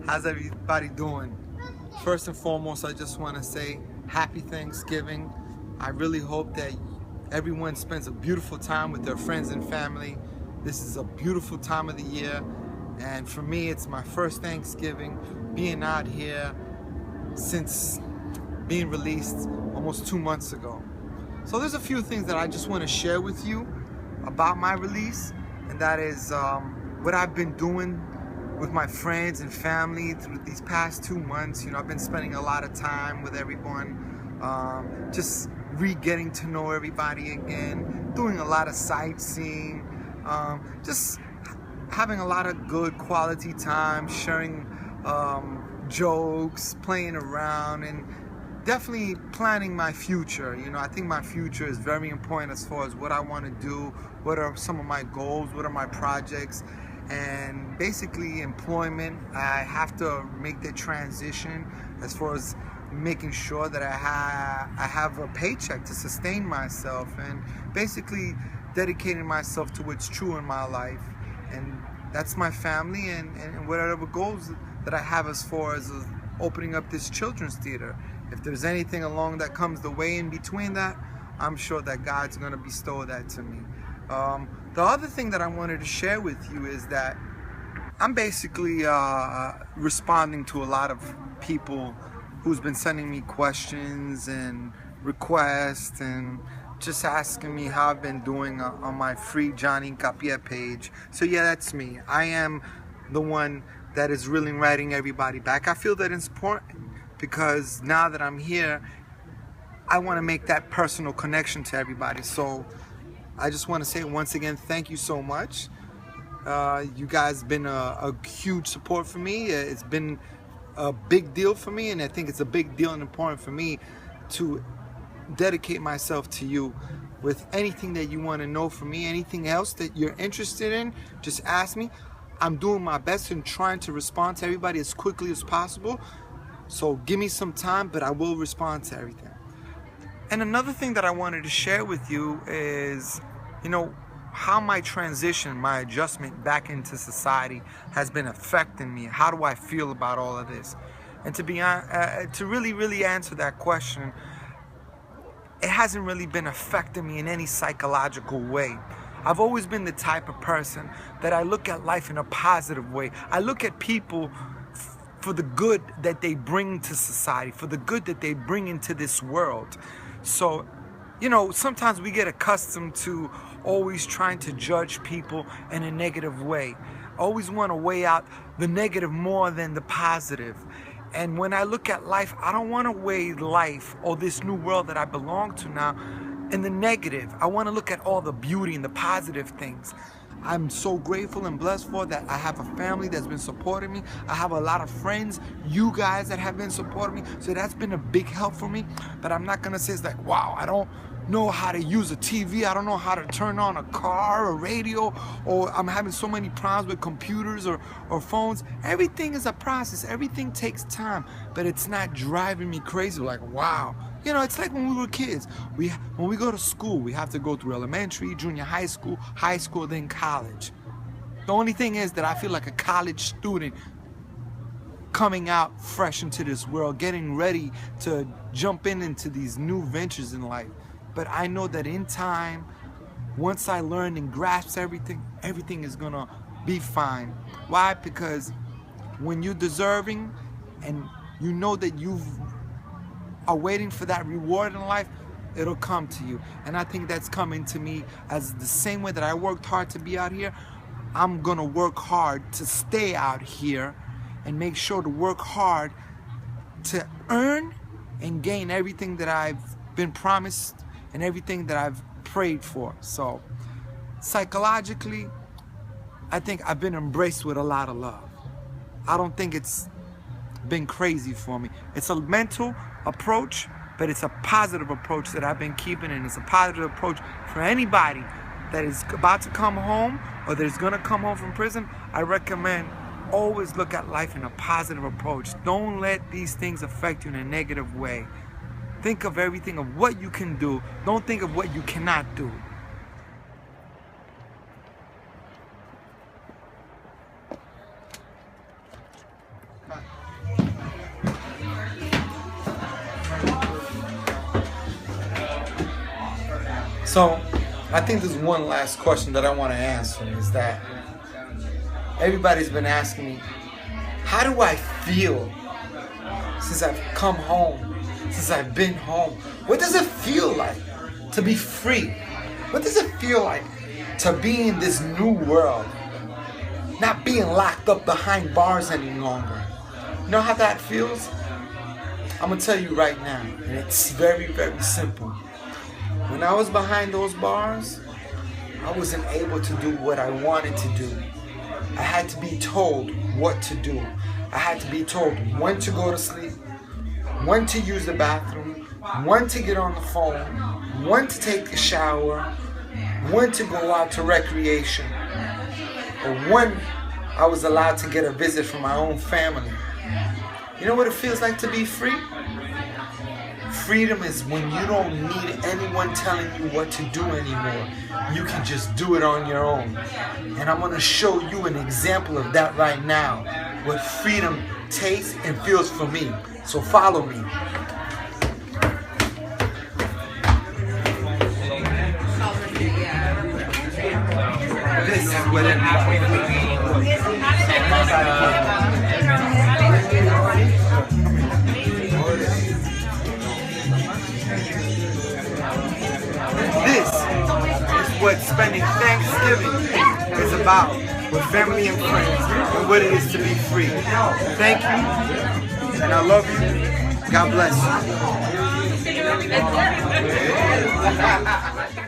How's everybody doing? First and foremost, I just want to say happy Thanksgiving. I really hope that everyone spends a beautiful time with their friends and family. This is a beautiful time of the year, and for me, it's my first Thanksgiving being out here since being released almost 2 months ago. So there's a few things that I just want to share with you about my release, and that is what I've been doing with my friends and family through these past 2 months. I've been spending a lot of time with everyone, just getting to know everybody again, doing a lot of sightseeing, just having a lot of good quality time, sharing jokes, playing around, and definitely planning my future. I think my future is very important as far as what I want to do, what are some of my goals, what are my projects, and basically employment. I have to make the transition as far as making sure that I have a paycheck to sustain myself, and basically dedicating myself to what's true in my life, and that's my family and whatever goals that I have as far as opening up this children's theater. If there's anything along that comes the way in between that, I'm sure that God's going to bestow that to me. The other thing that I wanted to share with you is that I'm basically responding to a lot of people who's been sending me questions and requests and just asking me how I've been doing on my free Johnny Capia page. So yeah, that's me. I am the one that is really writing everybody back. I feel that it's important because now that I'm here, I want to make that personal connection to everybody. So I just want to say once again, thank you so much. You guys have been a huge support for me. It's been a big deal for me, and I think it's a big deal and important for me to dedicate myself to you. With anything that you want to know from me, anything else that you're interested in, just ask me. I'm doing my best in trying to respond to everybody as quickly as possible. So give me some time, but I will respond to everything. And another thing that I wanted to share with you is, how my transition, my adjustment back into society has been affecting me. How do I feel about all of this? And to really answer that question, it hasn't really been affecting me in any psychological way. I've always been the type of person that I look at life in a positive way. I look at people for the good that they bring to society, for the good that they bring into this world. So, sometimes we get accustomed to always trying to judge people in a negative way. Always want to weigh out the negative more than the positive. And when I look at life, I don't want to weigh life or this new world that I belong to now in the negative. I want to look at all the beauty and the positive things. I'm so grateful and blessed for that. I have a family that's been supporting me. I have a lot of friends, you guys, that have been supporting me. So that's been a big help for me. But I'm not going to say it's like, wow, I don't know how to use a TV. I don't know how to turn on a car or radio, or I'm having so many problems with computers or phones. Everything is a process. Everything takes time, but it's not driving me crazy. Like, wow. It's like when we were kids. When we go to school, we have to go through elementary, junior high school, then college. The only thing is that I feel like a college student coming out fresh into this world, getting ready to jump into these new ventures in life. But I know that in time, once I learn and grasp everything is gonna be fine. Why? Because when you're deserving and you know that you are waiting for that reward in life, it'll come to you. And I think that's coming to me as the same way that I worked hard to be out here. I'm gonna work hard to stay out here and make sure to work hard to earn and gain everything that I've been promised and everything that I've prayed for. So psychologically, I think I've been embraced with a lot of love. I don't think it's been crazy for me. It's a mental approach, but it's a positive approach that I've been keeping, and it's a positive approach for anybody that is about to come home or that is going to come home from prison. I recommend always look at life in a positive approach. Don't let these things affect you in a negative way. Think of everything of what you can do. Don't think of what you cannot do. So I think there's one last question that I want to answer, is that everybody's been asking me, how do I feel since I've come home, since I've been home? What does it feel like to be free? What does it feel like to be in this new world? Not being locked up behind bars any longer. You know how that feels? I'm going to tell you right now, and it's very, very simple. When I was behind those bars, I wasn't able to do what I wanted to do. I had to be told what to do. I had to be told when to go to sleep, when to use the bathroom, when to get on the phone, when to take a shower, when to go out to recreation, or when I was allowed to get a visit from my own family. You know what it feels like to be free? Freedom is when you don't need anyone telling you what to do anymore. You can just do it on your own. And I'm going to show you an example of that right now. What freedom tastes and feels for me. So follow me. This is what it This is what spending Thanksgiving is about with family and friends, and what it is to be free. Thank you, and I love you. God bless you.